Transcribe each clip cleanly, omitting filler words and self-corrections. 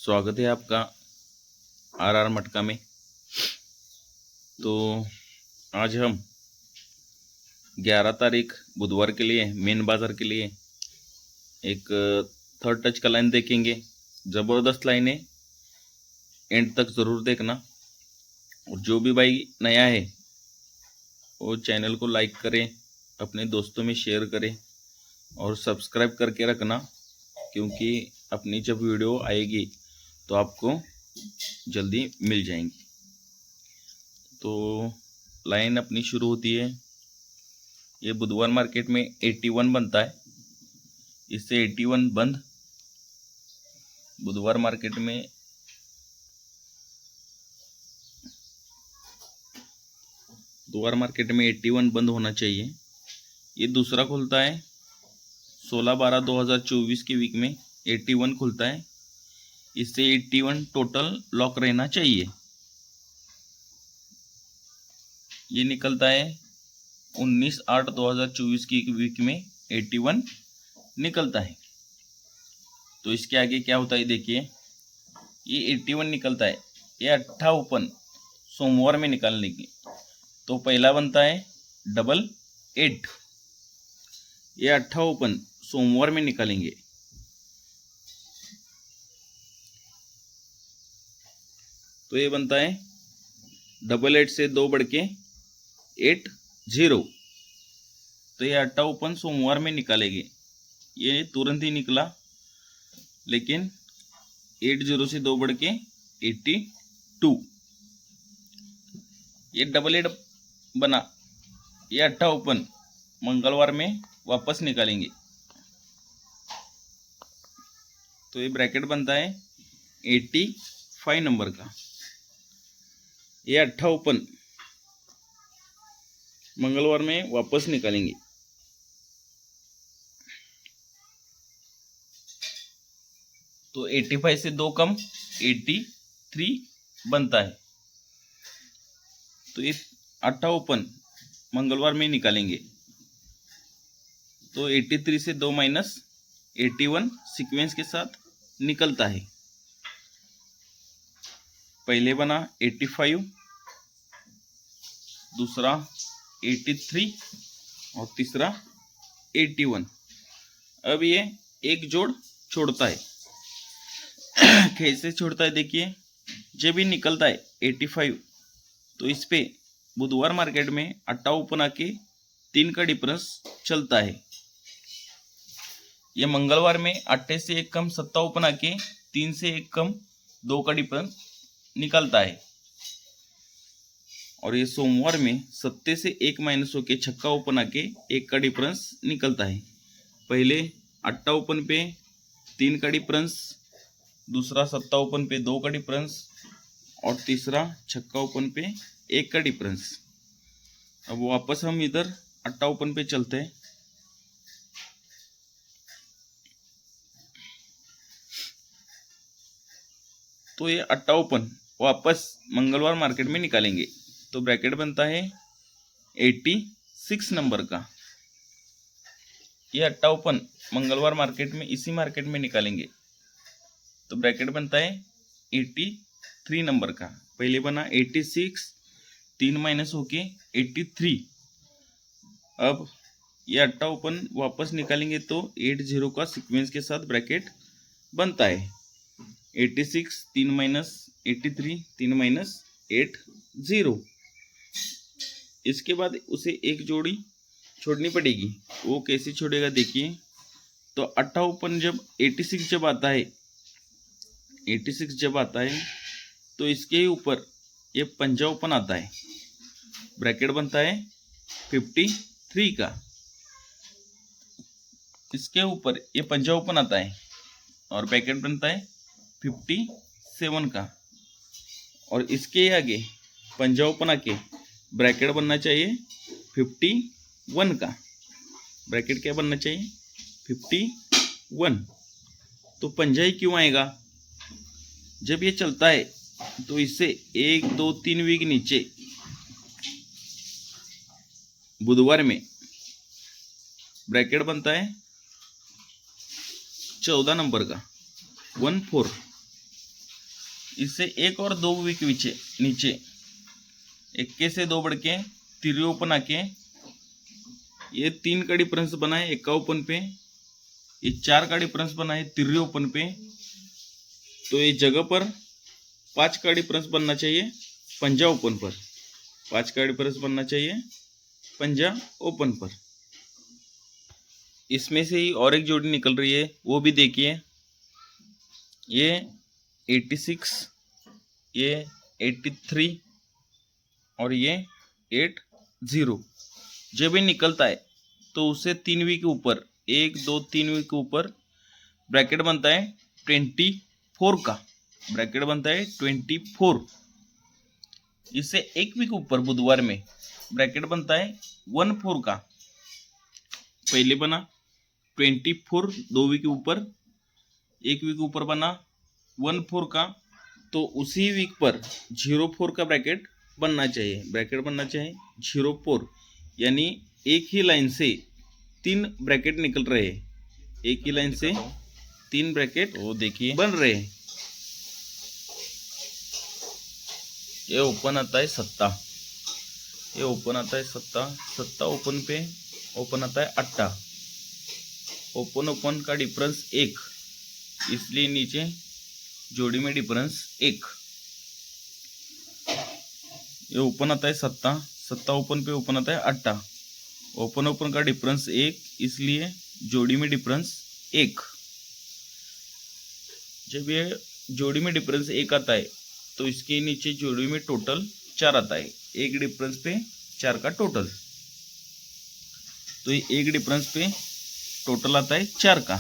स्वागत है आपका आर मटका में। तो आज हम 11 तारीख बुधवार के लिए मेन बाज़ार के लिए एक थर्ड टच का लाइन देखेंगे। ज़बरदस्त लाइन है, एंड तक ज़रूर देखना। और जो भी भाई नया है वो चैनल को लाइक करें, अपने दोस्तों में शेयर करें और सब्सक्राइब करके रखना, क्योंकि अपनी जब वीडियो आएगी तो आपको जल्दी मिल जाएंगी। तो लाइन अपनी शुरू होती है, ये बुधवार मार्केट में 81 बनता है, इससे 81 बंद। बुधवार मार्केट में बुधवार मार्केट में 81 बंद होना चाहिए। ये दूसरा खुलता है 16/12/2024 के वीक में 81 खुलता है, इससे 81 टोटल लॉक रहना चाहिए। ये निकलता है 19/8/2024 की वीक में 81 निकलता है। तो इसके आगे क्या होता है देखिए, ये 81 निकलता है, ये 8 ओपन सोमवार में निकाल लेंगे। तो पहला बनता है 88, ये 8 ओपन सोमवार में निकालेंगे। तो ये बनता है 88 से 2 बढ़ के 80। तो ये 8 ओपन सोमवार में निकालेंगे। ये तुरंत ही निकला, लेकिन 80 से 2 बढ़ के 82। ये 88 बना, ये 8 ओपन मंगलवार में वापस निकालेंगे। तो ये ब्रैकेट बनता है 85 नंबर का। ये 8 ओपन मंगलवार में वापस निकालेंगे। तो 85 से 2 कम 83 बनता है। तो ये 8 ओपन मंगलवार में निकालेंगे। तो 83 से 2 माइनस 81 सीक्वेंस के साथ निकलता है। पहले बना 85, दूसरा 83 और तीसरा 81। अब ये एक जोड़ छोड़ता है। कैसे छोड़ता है देखिए, जब भी निकलता है 85, तो इस पे बुधवार मार्केट में 8 ओपन आके 3 का डिफरेंस चलता है। ये मंगलवार में 8 से 1 कम 7 ओपन आके 3 से 1 कम 2 का डिफरेंस निकलता है। और ये सोमवार में 7 से 1 माइनस होके 6 ओपन आके 1 का डिफरेंस निकलता है। पहले 8 ओपन पे 3 का डिफरेंस, दूसरा 7 ओपन पे 2 का डिफरेंस और तीसरा 6 ओपन पे 1 का डिफरेंस। अब वापस हम इधर 8 ओपन पे चलते हैं। तो ये 8 ओपन वापस मंगलवार मार्केट में निकालेंगे। तो ब्रैकेट बनता है 86 नंबर का। ये 8 ओपन मंगलवार मार्केट में इसी मार्केट में निकालेंगे। तो ब्रैकेट बनता है 83 नंबर का। पहले बना 86, 3 माइनस होके 83। अब ये 8 ओपन वापस निकालेंगे तो 80 का सीक्वेंस के साथ ब्रैकेट बनता है। 86, 3 माइनस 83, 3 माइनस 80। इसके बाद उसे एक जोड़ी छोड़नी पड़ेगी। वो कैसे छोड़ेगा देखिए। तो 8 ओपन जब 86 जब आता है, 86 जब आता है तो इसके ऊपर ये 5 ओपन आता है। ब्रैकेट बनता है 53 का। इसके ऊपर ये 5 ओपन आता है और ब्रैकेट बनता है 57 का। और इसके आगे 5 ओपन आके ब्रैकेट बनना चाहिए 51 का। ब्रैकेट क्या बनना चाहिए 51। तो 5 क्यों आएगा, जब ये चलता है तो इससे 1 2 3 वीक नीचे बुधवार में ब्रैकेट बनता है 14 नंबर का 14। इससे एक और 2 वीक नीचे 21 से 2 बढ़ के तिर्रे ओपन आके ये 3 का डिफरेंस बना है एक्का ओपन पे, ये 4 का डिफरेंस बना है तिर्रे ओपन पे, तो ये जगह पर 5 का डिफरेंस बनना चाहिए पंजा ओपन पर, 5 का डिफरेंस बनना चाहिए पंजा ओपन पर। इसमें से ही और एक जोड़ी निकल रही है, वो भी देखिए। ये 86, ये 83 और ये 80। जब ये निकलता है तो उससे 3 वीक के ऊपर, 1 2 3 वीक के ऊपर ब्रैकेट बनता है 24 का, ब्रैकेट बनता है 24। इससे 1 वीक ऊपर बुधवार में ब्रैकेट बनता है 14 का। पहले बना 24 2 वीक ऊपर, 1 वीक ऊपर बना 14 का, तो उसी वीक पर 04 का ब्रैकेट बनना चाहिए, ब्रैकेट बनना चाहिए 04। यानी एक ही लाइन से 3 ब्रैकेट निकल रहे हैं, एक ही लाइन से 3 ब्रैकेट वो देखिए बन रहे हैं। ये ओपन आता है 7, ये ओपन आता है 7 ओपन पे ओपन आता है 8, ओपन का डिफरेंस 1, इसलिए नीचे जोड़ी में डिफरेंस 1। ये ओपन आता है 7 ओपन पे ओपन आता है 8, ओपन का डिफरेंस 1, इसलिए जोड़ी में डिफरेंस 1। जब ये जोड़ी में डिफरेंस 1 आता है तो इसके नीचे जोड़ी में टोटल 4 आता है, एक डिफरेंस पे 4 का टोटल, तो ये एक डिफरेंस पे टोटल आता है 4 का,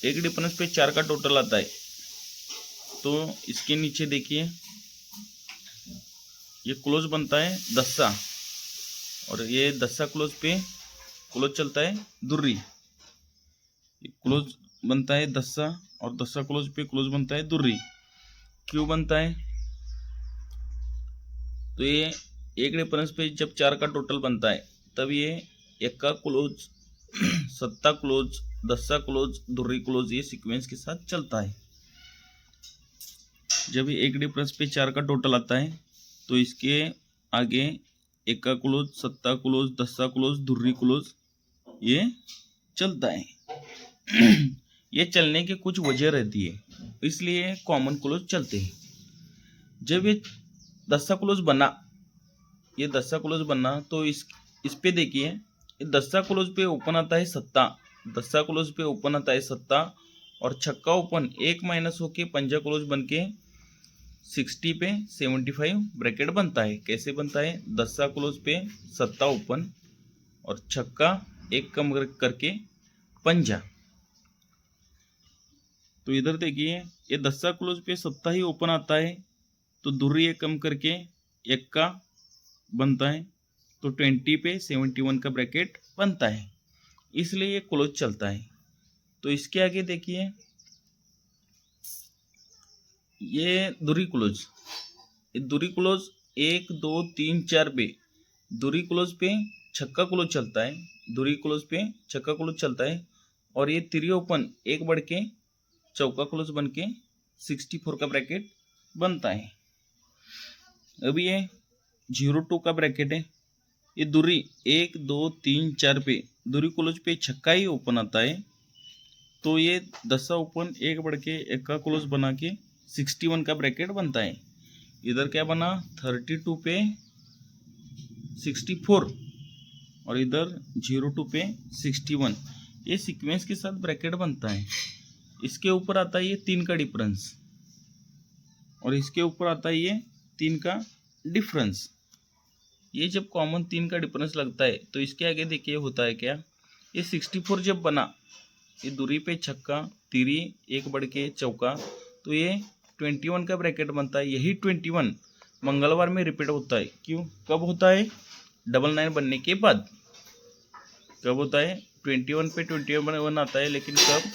एक डिफरेंस पे 4 का टोटल आता है। तो इसके नीचे देखिए ये क्लोज बनता है 10 और ये 10 क्लोज पे क्लोज चलता है दुर्री, ये क्लोज बनता है 10 और 10 क्लोज पे क्लोज बनता है दुर्री। क्यों बनता है? तो ये एक डिफरेंस पे जब 4 का टोटल बनता है तब ये 1 का क्लोज 7 क्लोज 10 क्लोज दुर्री क्लोज ये सीक्वेंस के साथ चलता है। जब ये एक डिफरेंस पे 4 का टोटल आता है तो इसके आगे 1 का क्लोज 7 क्लोज 10 क्लोज दुर्री क्लोज ये चलता है। ये चलने की कुछ वजह रहती है, इसलिए कॉमन क्लोज चलते हैं। जब ये 10 क्लोज बना, ये 10 क्लोज बना, तो इस पे देखिए 10 क्लोज पे ओपन आता है 7, 10 क्लोज पे ओपन आता है 7 और छक्का ओपन 1 माइनस होके पंजा क्लोज बन के 60 पे 75 ब्रैकेट बनता है। कैसे बनता है? 10 क्लोज पे 7 ओपन और छक्का 1 कम करके पंजा। तो इधर देखिए ये 10 क्लोज पे 7 ही ओपन आता है तो दुर्री 1 कम करके 1 का बनता है, तो 20 पे 71 का ब्रैकेट बनता है, इसलिए ये क्लोज चलता है। तो इसके आगे देखिए ये दुर्री क्लोज, ये दुर्री क्लोज 1 2 3 4 पे दुर्री क्लोज पे छक्का क्लोज चलता है, दुर्री क्लोज पे छक्का क्लोज चलता है और ये तिरी ओपन 1 बढ़ के चौका क्लोज बन के 64 का ब्रैकेट बनता है। अभी ये 02 का ब्रैकेट है, ये दुर्री 1 2 3 4 पे दुर्री क्लोज पे छक्का ही ओपन आता है, तो ये 10 ओपन 1 बढ़ के 1 का क्लोज बना के 61 का ब्रैकेट बनता है। इधर क्या बना 32 पे 64 और इधर 02 पे 61, ये सीक्वेंस के साथ ब्रैकेट बनता है। इसके ऊपर आता है ये 3 का डिफरेंस और इसके ऊपर आता है ये 3 का डिफरेंस। ये जब कॉमन 3 का डिफरेंस लगता है तो इसके आगे देखिए होता है क्या, ये 64 जब बना, ये दूरी पे छक्का तिरी 1 बढ़ के चौका, तो ये 21 का ब्रैकेट बनता है। यही 21 मंगलवार में रिपीट होता है। क्यों? कब होता है? 99 बनने के बाद। कब होता है? 21 पे 21 आता है, लेकिन कब?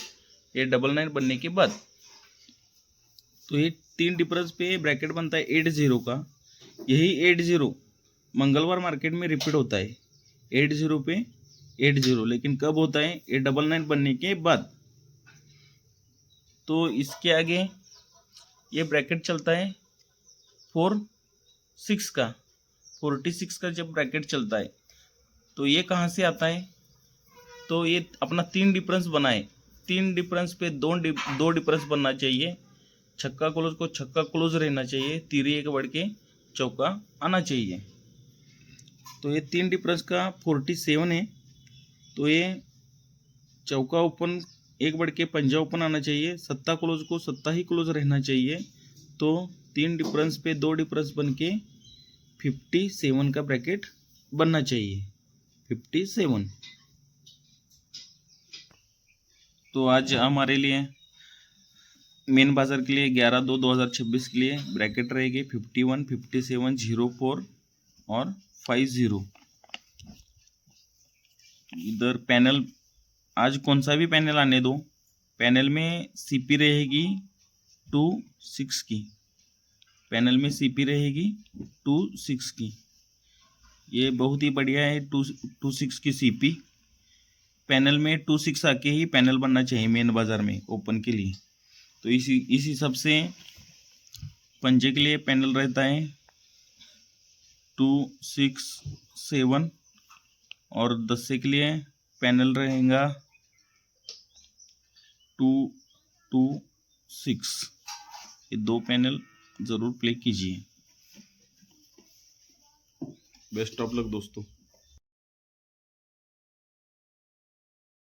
ये 99 बनने के बाद। तो ये 3 डिफरेंस पे ब्रैकेट बनता है 80 का। यही 80 मंगलवार मार्केट में रिपीट होता है 80 पे 80, लेकिन कब होता है? ये 99 बनने के बाद। तो इसके आगे ये ब्रैकेट चलता है 46 का, 46 का जब ब्रैकेट चलता है तो ये कहाँ से आता है, तो ये अपना 3 डिफरेंस बनाए, 3 डिफरेंस पे 2 डिफरेंस बनना चाहिए, छक्का क्लोज को छक्का क्लोज रहना चाहिए, तीरी एक बढ़ के चौका आना चाहिए। तो ये 3 डिफरेंस का 47 है, तो ये चौका ओपन एक बढ़ के पंजा ओपन आना चाहिए, सत्ता क्लोज को सत्ता ही क्लोज रहना चाहिए। तो 3 डिफरेंस पे 2 डिफरेंस बन के 57 का ब्रैकेट बनना चाहिए, 57। तो आज हमारे लिए मेन बाजार के लिए 11/2/2026 के लिए ब्रैकेट रहेगी 51, 57, 04 और 50। इधर पैनल आज कौन सा भी पैनल आने दो, पैनल में सीपी रहेगी 26 की, पैनल में सीपी रहेगी 26 की। ये बहुत ही बढ़िया है 26 की सीपी। पैनल में 26 आके ही पैनल बनना चाहिए मेन बाजार में ओपन के लिए। तो इसी हिसाब से पंजे के लिए पैनल रहता है 267 और दस्से के लिए पैनल रहेगा 226। ये 2 पैनल ज़रूर प्ले कीजिए। बेस्ट ऑफ लक दोस्तों।